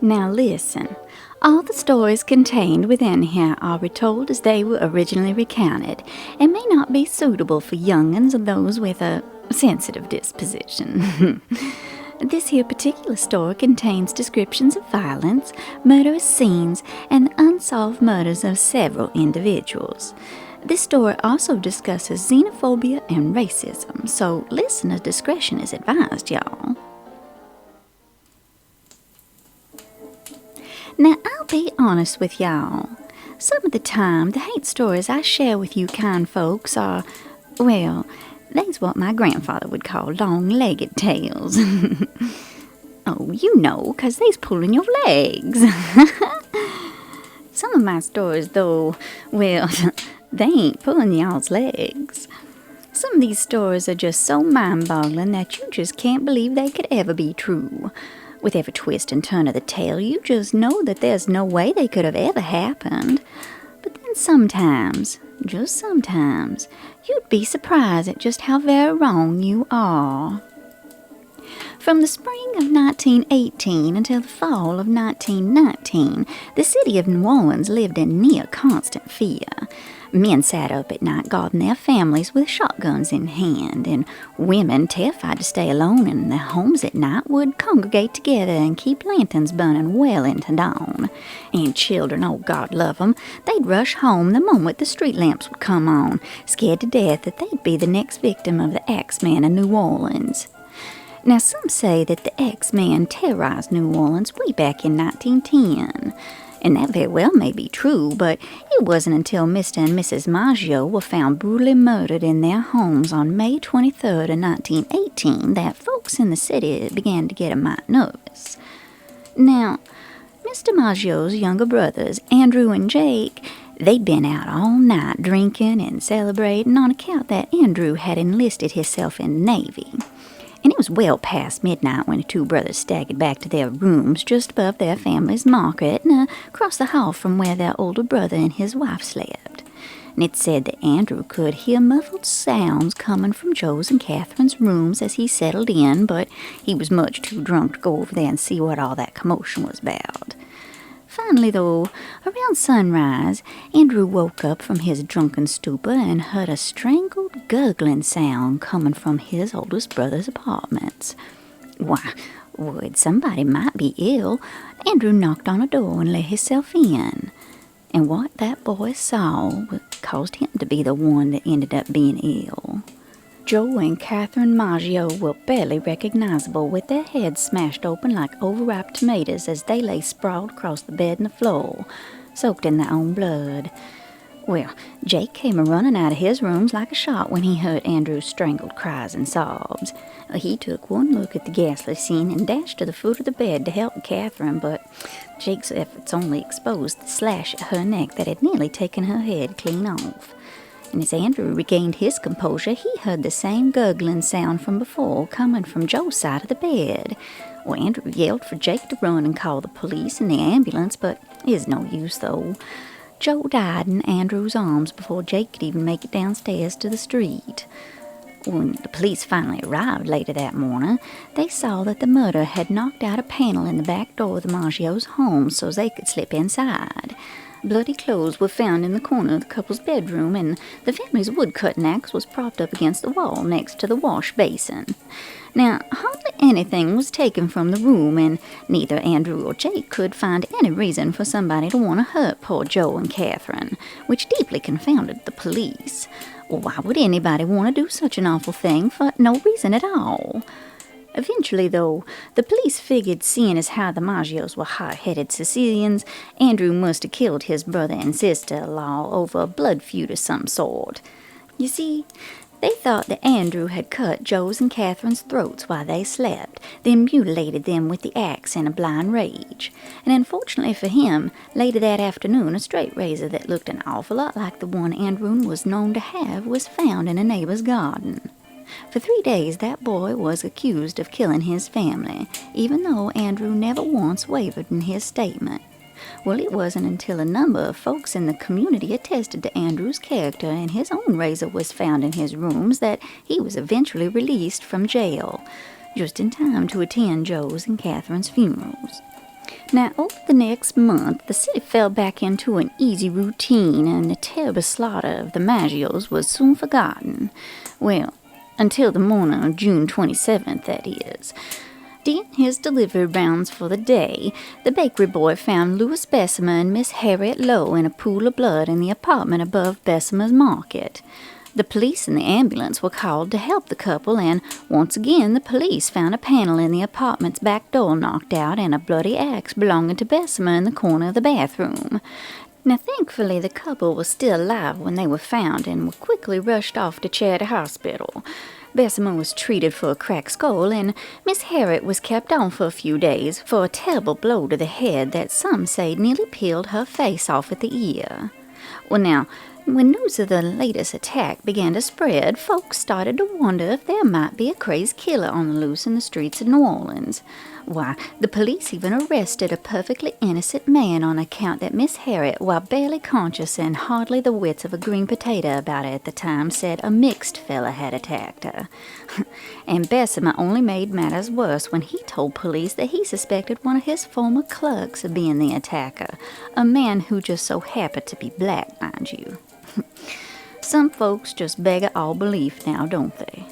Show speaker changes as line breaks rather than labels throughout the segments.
Now listen, all the stories contained within here are retold as they were originally recounted, and may not be suitable for young'uns or those with a sensitive disposition. This here particular story contains descriptions of violence, murderous scenes, and the unsolved murders of several individuals. This story also discusses xenophobia and racism, so listener discretion is advised, y'all. Now, I'll be honest with y'all. Some of the time, the Haint stories I share with you kind folks are, well, they's what my grandfather would call long-legged tales. Oh, you know, 'cause they's pulling your legs. Some of my stories, though, well, they ain't pulling y'all's legs. Some of these stories are just so mind-boggling that you just can't believe they could ever be true. With every twist and turn of the tale, you just know that there's no way they could have ever happened. But then sometimes, just sometimes, you'd be surprised at just how very wrong you are. From the spring of 1918 until the fall of 1919, the city of New Orleans lived in near constant fear. Men sat up at night guarding their families with shotguns in hand, and women, terrified to stay alone in their homes at night, would congregate together and keep lanterns burning well into dawn. And children, oh God love 'em, they'd rush home the moment the street lamps would come on, scared to death that they'd be the next victim of the Axman of New Orleans. Now, some say that the Axeman terrorized New Orleans way back in 1910. And that very well may be true, but it wasn't until Mr. and Mrs. Maggio were found brutally murdered in their homes on May 23rd of 1918 that folks in the city began to get a mite nervous. Now, Mr. Maggio's younger brothers, Andrew and Jake, they'd been out all night drinking and celebrating on account that Andrew had enlisted himself in the Navy. And it was well past midnight when the two brothers staggered back to their rooms just above their family's market and across the hall from where their older brother and his wife slept. And it said that Andrew could hear muffled sounds coming from Joe's and Catherine's rooms as he settled in, but he was much too drunk to go over there and see what all that commotion was about. Finally, though, around sunrise, Andrew woke up from his drunken stupor and heard a strangled, gurgling sound coming from his oldest brother's apartments. Why, worried somebody might be ill, Andrew knocked on a door and let himself in. And what that boy saw caused him to be the one that ended up being ill. Joe and Catherine Maggio were barely recognizable, with their heads smashed open like overripe tomatoes as they lay sprawled across the bed and the floor, soaked in their own blood. Well, Jake came a-running out of his rooms like a shot when he heard Andrew's strangled cries and sobs. He took one look at the ghastly scene and dashed to the foot of the bed to help Catherine, but Jake's efforts only exposed the slash at her neck that had nearly taken her head clean off. And as Andrew regained his composure, he heard the same gurgling sound from before coming from Joe's side of the bed. Well, Andrew yelled for Jake to run and call the police and the ambulance, but it's no use, though. Joe died in Andrew's arms before Jake could even make it downstairs to the street. When the police finally arrived later that morning, they saw that the murderer had knocked out a panel in the back door of the Maggio's home so they could slip inside. Bloody clothes were found in the corner of the couple's bedroom, and the family's wood-cutting axe was propped up against the wall next to the wash basin. Now, hardly anything was taken from the room, and neither Andrew or Jake could find any reason for somebody to want to hurt poor Joe and Catherine, which deeply confounded the police. Why would anybody want to do such an awful thing for no reason at all? Eventually, though, the police figured, seeing as how the Maggios were hot-headed Sicilians, Andrew must have killed his brother and sister-in-law over a blood feud of some sort. You see, they thought that Andrew had cut Joe's and Catherine's throats while they slept, then mutilated them with the axe in a blind rage. And unfortunately for him, later that afternoon, a straight razor that looked an awful lot like the one Andrew was known to have was found in a neighbor's garden. For 3 days, that boy was accused of killing his family, even though Andrew never once wavered in his statement. Well, it wasn't until a number of folks in the community attested to Andrew's character and his own razor was found in his rooms that he was eventually released from jail, just in time to attend Joe's and Catherine's funerals. Now, over the next month, the city fell back into an easy routine, and the terrible slaughter of the Maggios was soon forgotten. Well, until the morning of June 27th, that is. In his delivery rounds for the day, the bakery boy found Louis Bessemer and Miss Harriet Lowe in a pool of blood in the apartment above Bessemer's market. The police and the ambulance were called to help the couple, and once again the police found a panel in the apartment's back door knocked out and a bloody axe belonging to Bessemer in the corner of the bathroom. Now, thankfully, the couple was still alive when they were found and were quickly rushed off to Charity Hospital. Bessemer was treated for a cracked skull, and Miss Harriet was kept on for a few days for a terrible blow to the head that some say nearly peeled her face off at the ear. Well, now, when news of the latest attack began to spread, folks started to wonder if there might be a crazed killer on the loose in the streets of New Orleans. Why, the police even arrested a perfectly innocent man on account that Miss Harriet, while barely conscious and hardly the wits of a green potato about it at the time, said a mixed fella had attacked her. And Bessemer only made matters worse when he told police that he suspected one of his former clerks of being the attacker, a man who just so happened to be black, mind you. Some folks just beggar all belief now, don't they?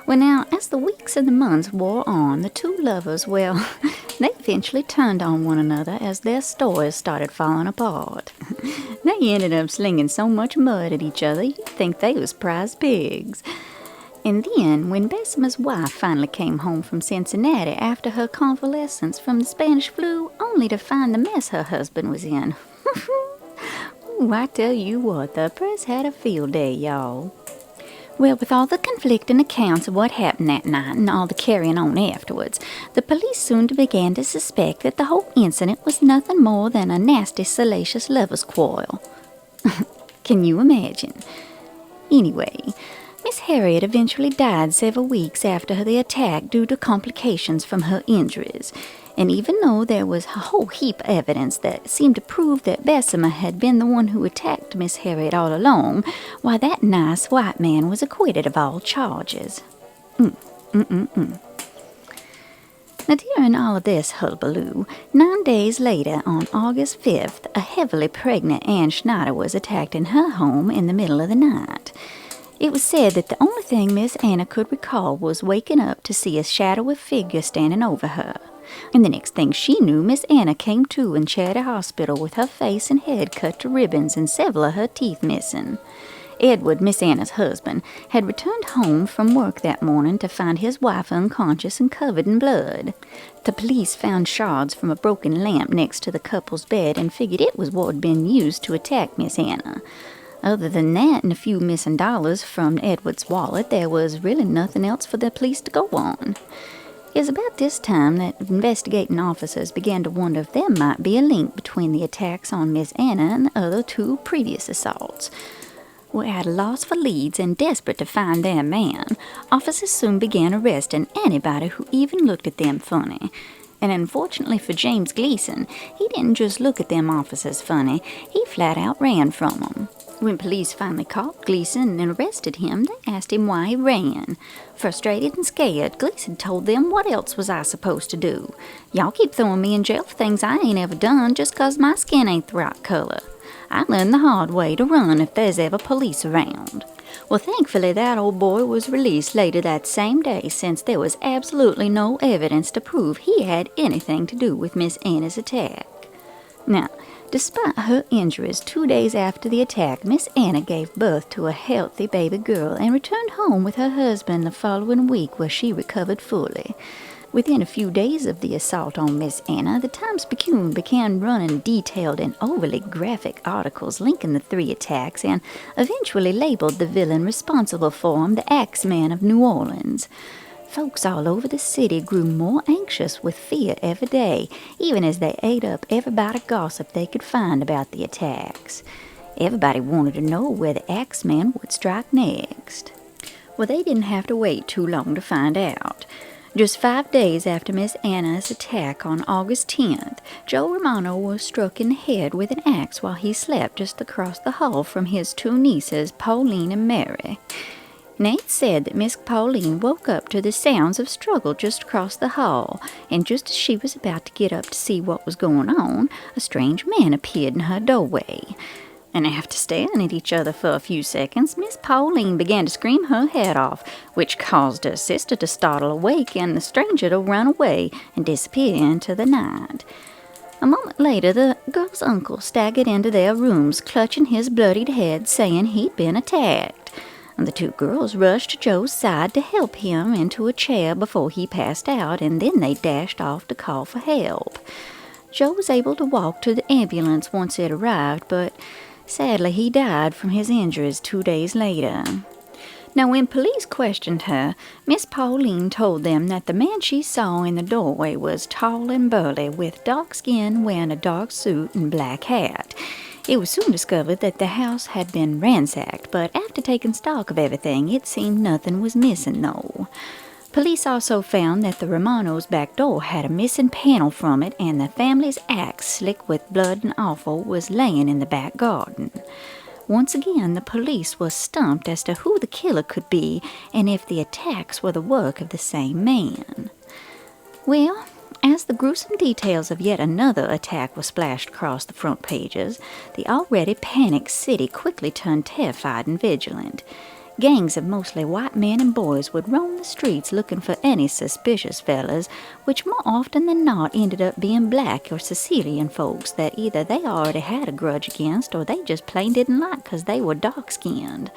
Well, now, as the weeks and the months wore on, the two lovers, well, they eventually turned on one another as their stories started falling apart. They ended up slinging so much mud at each other you'd think they was prize pigs. And then, when Bessemer's wife finally came home from Cincinnati after her convalescence from the Spanish flu, only to find the mess her husband was in. Ooh, I tell you what, the press had a field day, y'all. Well, with all the conflicting accounts of what happened that night and all the carrying on afterwards, the police soon began to suspect that the whole incident was nothing more than a nasty, salacious lover's quarrel. Can you imagine? Anyway, Miss Harriet eventually died several weeks after the attack due to complications from her injuries. And even though there was a whole heap of evidence that seemed to prove that Bessemer had been the one who attacked Miss Harriet all along, why, that nice white man was acquitted of all charges. Now, during all of this hullabaloo, 9 days later, on August 5th, a heavily pregnant Ann Schneider was attacked in her home in the middle of the night. It was said that the only thing Miss Anna could recall was waking up to see a shadowy figure standing over her. And the next thing she knew, Miss Anna came to in Charity Hospital with her face and head cut to ribbons and several of her teeth missing. Edward, Miss Anna's husband, had returned home from work that morning to find his wife unconscious and covered in blood. The police found shards from a broken lamp next to the couple's bed and figured it was what had been used to attack Miss Anna. Other than that and a few missing dollars from Edward's wallet, there was really nothing else for the police to go on. It was about this time that investigating officers began to wonder if there might be a link between the attacks on Miss Anna and the other two previous assaults. Well, at a loss for leads and desperate to find their man, officers soon began arresting anybody who even looked at them funny. And unfortunately for James Gleason, he didn't just look at them officers funny, he flat out ran from them. When police finally caught Gleason and arrested him, they asked him why he ran. Frustrated and scared, Gleason told them, "What else was I supposed to do? Y'all keep throwing me in jail for things I ain't ever done just 'cause my skin ain't the right color. I learned the hard way to run if there's ever police around." Well, thankfully, that old boy was released later that same day, since there was absolutely no evidence to prove he had anything to do with Miss Anna's attack. Now, despite her injuries, 2 days after the attack, Miss Anna gave birth to a healthy baby girl and returned home with her husband the following week, where she recovered fully. Within a few days of the assault on Miss Anna, the Times-Picayune began running detailed and overly graphic articles linking the three attacks and eventually labeled the villain responsible for them the Axman of New Orleans. Folks all over the city grew more anxious with fear every day, even as they ate up every bite of gossip they could find about the attacks. Everybody wanted to know where the Axeman would strike next. Well, they didn't have to wait too long to find out. Just 5 days after Miss Anna's attack on August 10th, Joe Romano was struck in the head with an axe while he slept just across the hall from his two nieces, Pauline and Mary. Nate said that Miss Pauline woke up to the sounds of struggle just across the hall, and just as she was about to get up to see what was going on, a strange man appeared in her doorway. And after staring at each other for a few seconds, Miss Pauline began to scream her head off, which caused her sister to startle awake and the stranger to run away and disappear into the night. A moment later, the girl's uncle staggered into their rooms, clutching his bloodied head, saying he'd been attacked. And the two girls rushed to Joe's side to help him into a chair before he passed out, and then they dashed off to call for help. Joe was able to walk to the ambulance once it arrived, but sadly he died from his injuries 2 days later. Now, when police questioned her, Miss Pauline told them that the man she saw in the doorway was tall and burly, with dark skin, wearing a dark suit and black hat. It was soon discovered that the house had been ransacked, but after taking stock of everything, it seemed nothing was missing, though. Police also found that the Romanos' back door had a missing panel from it, and the family's axe, slick with blood and offal, was laying in the back garden. Once again, the police was stumped as to who the killer could be and if the attacks were the work of the same man. Well, as the gruesome details of yet another attack were splashed across the front pages, the already panicked city quickly turned terrified and vigilant. Gangs of mostly white men and boys would roam the streets looking for any suspicious fellas, which more often than not ended up being black or Sicilian folks that either they already had a grudge against or they just plain didn't like 'cause they were dark-skinned.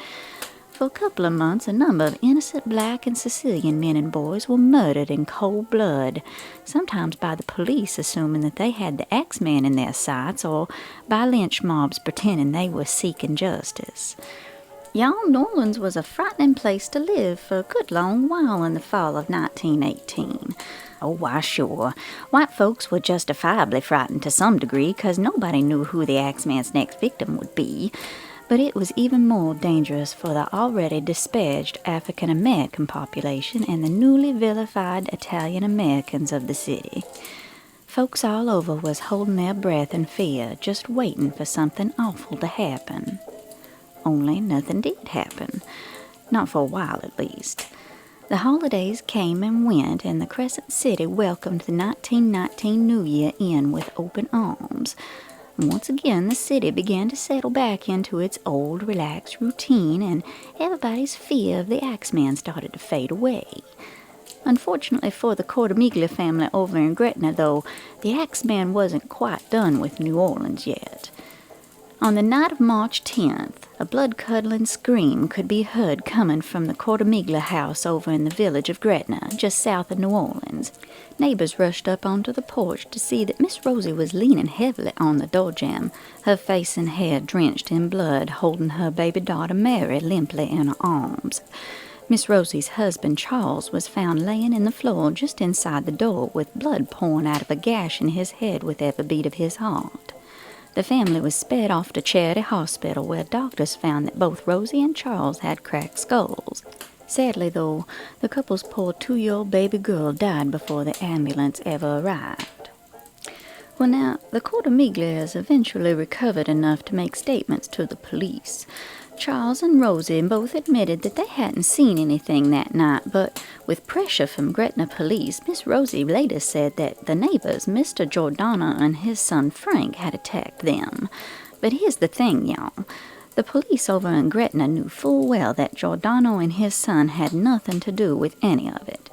For a couple of months, a number of innocent black and Sicilian men and boys were murdered in cold blood, sometimes by the police assuming that they had the Axeman in their sights, or by lynch mobs pretending they were seeking justice. Y'all, New Orleans was a frightening place to live for a good long while in the fall of 1918. Oh, why, sure. White folks were justifiably frightened to some degree, 'cause nobody knew who the Axeman's next victim would be. But it was even more dangerous for the already disparaged African-American population and the newly vilified Italian-Americans of the city. Folks all over was holding their breath in fear, just waiting for something awful to happen. Only nothing did happen. Not for a while, at least. The holidays came and went, and the Crescent City welcomed the 1919 New Year in with open arms. And once again, the city began to settle back into its old, relaxed routine, and everybody's fear of the Axeman started to fade away. Unfortunately for the Cortimiglia family over in Gretna, though, the Axeman wasn't quite done with New Orleans yet. On the night of March 10th, a blood-curdling scream could be heard coming from the Cortimiglia house over in the village of Gretna, just south of New Orleans. Neighbors rushed up onto the porch to see that Miss Rosie was leaning heavily on the door jamb, her face and hair drenched in blood, holding her baby daughter Mary limply in her arms. Miss Rosie's husband, Charles, was found laying in the floor just inside the door with blood pouring out of a gash in his head with every beat of his heart. The family was sped off to Charity Hospital, where doctors found that both Rosie and Charles had cracked skulls. Sadly, though, the couple's poor 2-year-old baby girl died before the ambulance ever arrived. Well, now, the Cortimiglias eventually recovered enough to make statements to the police. Charles and Rosie both admitted that they hadn't seen anything that night, but with pressure from Gretna police, Miss Rosie later said that the neighbors, Mr. Giordano and his son Frank, had attacked them. But here's the thing, y'all. The police over in Gretna knew full well that Giordano and his son had nothing to do with any of it.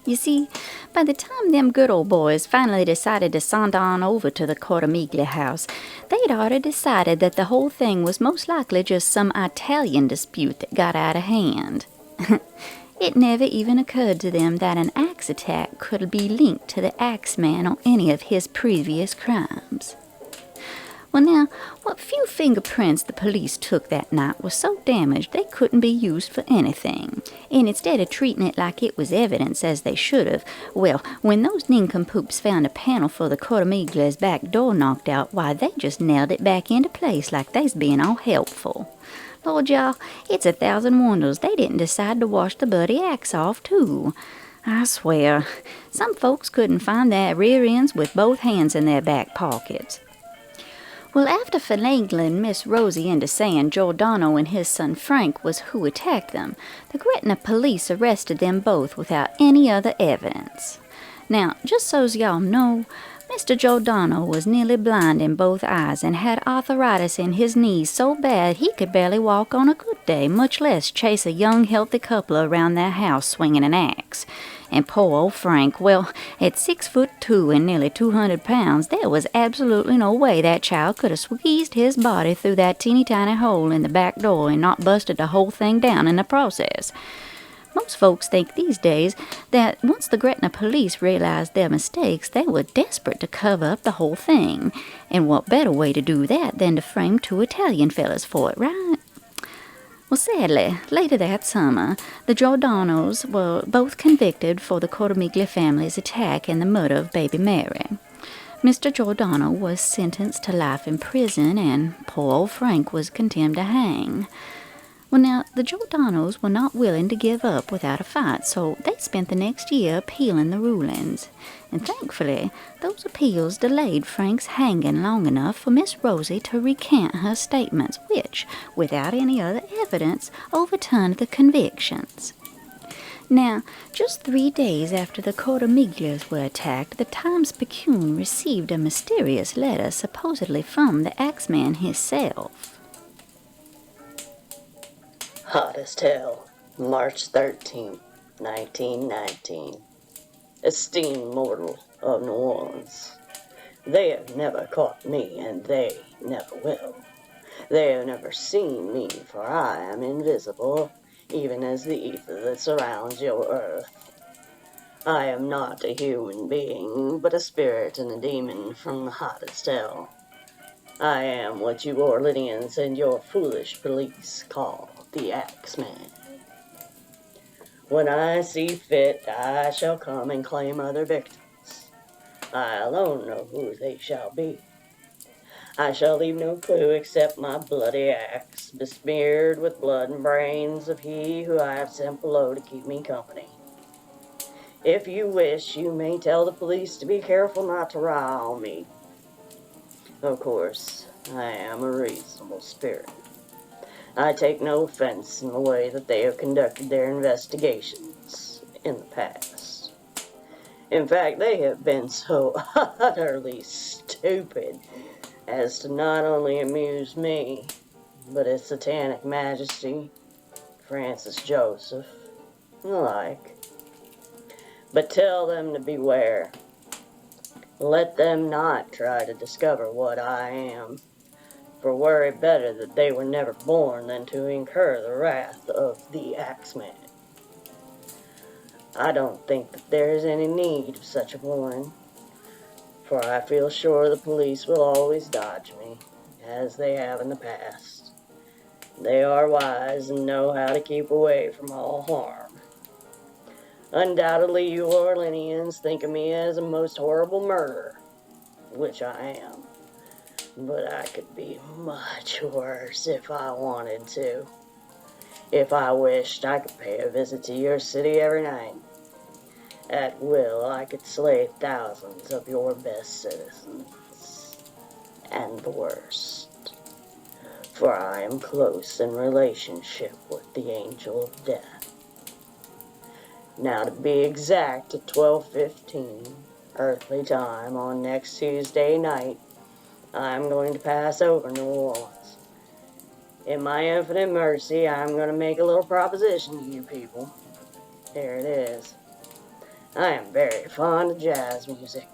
You see, by the time them good old boys finally decided to saunter on over to the Cortimiglia house, they'd already decided that the whole thing was most likely just some Italian dispute that got out of hand. It never even occurred to them that an axe attack could be linked to the Axeman or any of his previous crimes. Well, now, what few fingerprints the police took that night were so damaged they couldn't be used for anything. And instead of treating it like it was evidence as they should have, well, when those nincompoops found a panel for the Cortimiglia's back door knocked out, why, they just nailed it back into place like they's being all helpful. Lord, y'all, it's 1,000 wonders they didn't decide to wash the bloody axe off, too. I swear, some folks couldn't find their rear ends with both hands in their back pockets. Well, after finagling Miss Rosie into saying Giordano and his son Frank was who attacked them, the Gretna police arrested them both without any other evidence. Now, just so's y'all know, Mr. Giordano was nearly blind in both eyes and had arthritis in his knees so bad he could barely walk on a good day, much less chase a young, healthy couple around their house swinging an axe. And poor old Frank, well, at 6'2" and nearly 200 pounds, there was absolutely no way that child could have squeezed his body through that teeny-tiny hole in the back door and not busted the whole thing down in the process. Most folks think these days that once the Gretna police realized their mistakes, they were desperate to cover up the whole thing. And what better way to do that than to frame 2 Italian fellas for it, right? Well, sadly, later that summer, the Giordanos were both convicted for the Cortimiglia family's attack and the murder of baby Mary. Mr. Giordano was sentenced to life in prison, and poor old Frank was condemned to hang. Well, now, the Giordanos were not willing to give up without a fight, so they spent the next year appealing the rulings. And thankfully, those appeals delayed Frank's hanging long enough for Miss Rosie to recant her statements, which, without any other evidence, overturned the convictions. Now, just 3 days after the Cortimiglias were attacked, the Times-Picayune received a mysterious letter supposedly from the Axeman himself.
Hot as hell, March 13th, 1919. Esteemed mortal of New Orleans, they have never caught me, and they never will. They have never seen me, for I am invisible, even as the ether that surrounds your earth. I am not a human being, but a spirit and a demon from the hottest hell. I am what you Orleanians and your foolish police call the Axman. When I see fit, I shall come and claim other victims. I alone know who they shall be. I shall leave no clue except my bloody axe, besmeared with blood and brains of he who I have sent below to keep me company. If you wish, you may tell the police to be careful not to rile me. Of course, I am a reasonable spirit. I take no offense in the way that they have conducted their investigations in the past. In fact, they have been so utterly stupid as to not only amuse me, but His Satanic Majesty, Francis Joseph, and the like. But tell them to beware. Let them not try to discover what I am, for were it better that they were never born than to incur the wrath of the Axeman. I don't think that there is any need of such a warning, for I feel sure the police will always dodge me, as they have in the past. They are wise and know how to keep away from all harm. Undoubtedly, you Orleanians think of me as a most horrible murderer, which I am. But I could be much worse if I wanted to. If I wished, I could pay a visit to your city every night. At will, I could slay thousands of your best citizens, and the worst. For I am close in relationship with the angel of death. Now, to be exact, at 12:15 earthly time on next Tuesday night, I'm going to pass over New Orleans. In my infinite mercy, I'm going to make a little proposition to you people. Here it is. I am very fond of jazz music,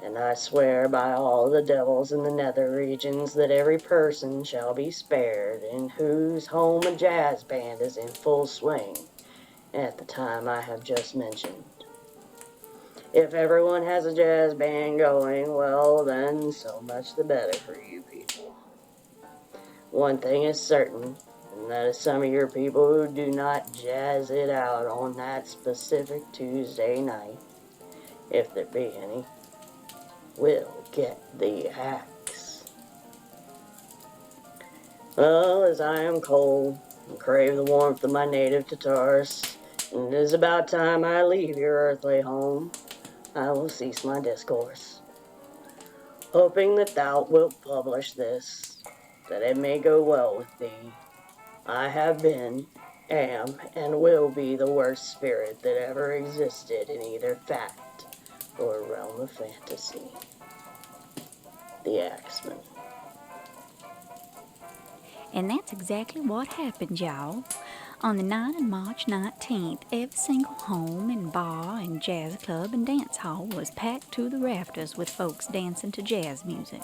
and I swear by all the devils in the nether regions that every person shall be spared in whose home a jazz band is in full swing at the time I have just mentioned. If everyone has a jazz band going, well, then so much the better for you people. One thing is certain, and that is some of your people who do not jazz it out on that specific Tuesday night, if there be any, will get the axe. Well, as I am cold and crave the warmth of my native Tartarus, and it is about time I leave your earthly home, I will cease my discourse. hoping that thou wilt publish this, that it may go well with thee. I have been, am, and will be the worst spirit that ever existed in either fact or realm of fantasy. The Axeman.
And that's exactly what happened, y'all. On the night of March 19th, every single home and bar and jazz club and dance hall was packed to the rafters with folks dancing to jazz music.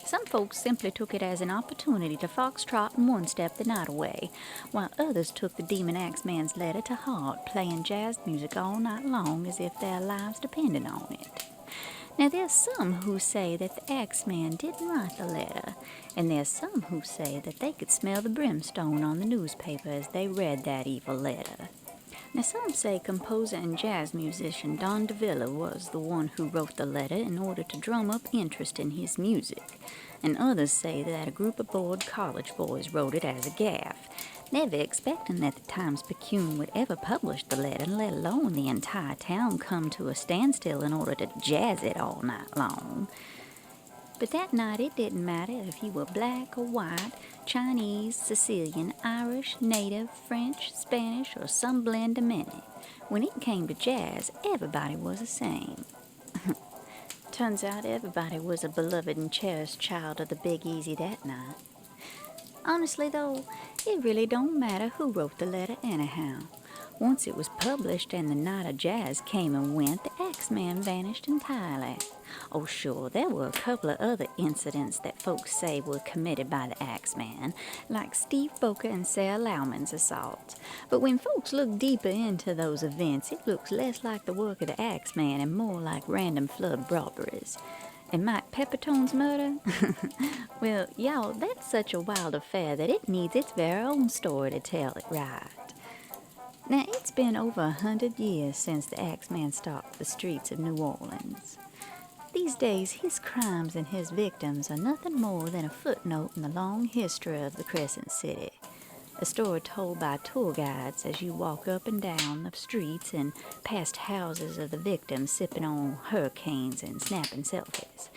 Some folks simply took it as an opportunity to foxtrot and one-step the night away, while others took the demon Axeman's letter to heart, playing jazz music all night long as if their lives depended on it. Now, there's some who say that the Axeman didn't write the letter, and there's some who say that they could smell the brimstone on the newspaper as they read that evil letter. Now, some say composer and jazz musician Don DeVilla was the one who wrote the letter in order to drum up interest in his music, and others say that a group of bored college boys wrote it as a gaffe, never expecting that the Times-Picayune would ever publish the letter, let alone the entire town come to a standstill in order to jazz it all night long. But that night it didn't matter if you were black or white, Chinese, Sicilian, Irish, Native, French, Spanish, or some blend of many. When it came to jazz, everybody was the same. Turns out everybody was a beloved and cherished child of the Big Easy that night. Honestly, though, it really don't matter who wrote the letter anyhow. Once it was published and the night of jazz came and went, the Axeman vanished entirely. Oh, sure, there were a couple of other incidents that folks say were committed by the Axeman, like Steve Boker and Sarah Lauman's assaults. But when folks look deeper into those events, it looks less like the work of the Axeman and more like random flood robberies. And Mike Peppertone's murder? Well, y'all, that's such a wild affair that it needs its very own story to tell it right. Now, it's been over 100 years since the Axeman stalked the streets of New Orleans. These days, his crimes and his victims are nothing more than a footnote in the long history of the Crescent City. A story told by tour guides as you walk up and down the streets and past houses of the victims sipping on hurricanes and snapping selfies.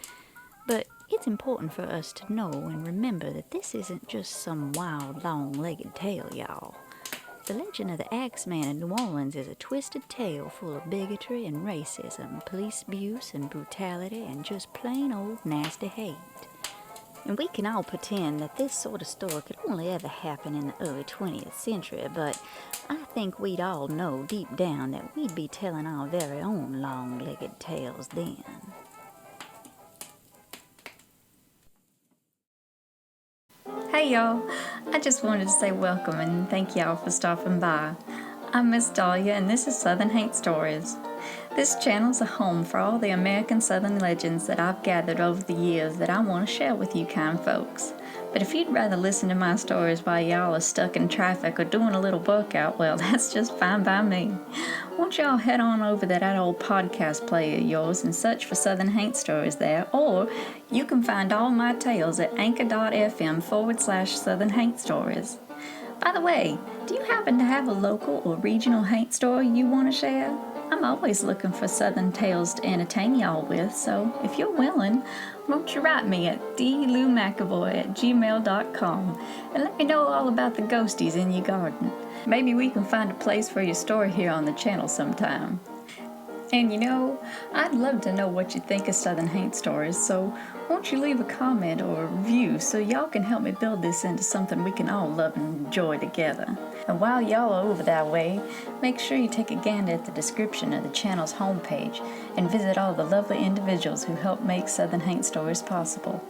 But it's important for us to know and remember that this isn't just some wild, long-legged tale, y'all. The legend of the Axeman of New Orleans is a twisted tale full of bigotry and racism, police abuse and brutality, and just plain old nasty hate. And we can all pretend that this sort of story could only ever happen in the early 20th century, but I think we'd all know deep down that we'd be telling our very own long-legged tales then.
Hey y'all, I just wanted to say welcome and thank y'all for stopping by. I'm Miss Dahlia and this is Southern Haint Stories. This channel's a home for all the American Southern legends that I've gathered over the years that I want to share with you kind folks. But if you'd rather listen to my stories while y'all are stuck in traffic or doing a little workout, well, that's just fine by me. Won't y'all head on over to that old podcast player of yours and search for Southern Haint Stories there, or you can find all my tales at anchor.fm/Southern Haint Stories. By the way, do you happen to have a local or regional haint story you want to share? I'm always looking for Southern tales to entertain y'all with, so if you're willing, won't you write me at dloumcavoy@gmail.com and let me know all about the ghosties in your garden. Maybe we can find a place for your story here on the channel sometime. And you know, I'd love to know what you think of Southern Haint Stories, so won't you leave a comment or a review so y'all can help me build this into something we can all love and enjoy together. And while y'all are over that way, make sure you take a gander at the description of the channel's homepage and visit all the lovely individuals who help make Southern Haint Stories possible.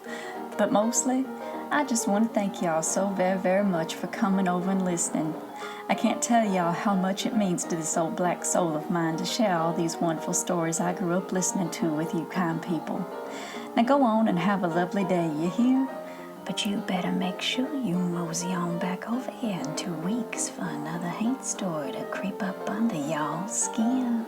But mostly, I just want to thank y'all so very, very much for coming over and listening. I can't tell y'all how much it means to this old black soul of mine to share all these wonderful stories I grew up listening to with you kind people. Now go on and have a lovely day, you hear? But you better make sure you mosey on back over here in 2 weeks for another haint story to creep up under y'all's skin.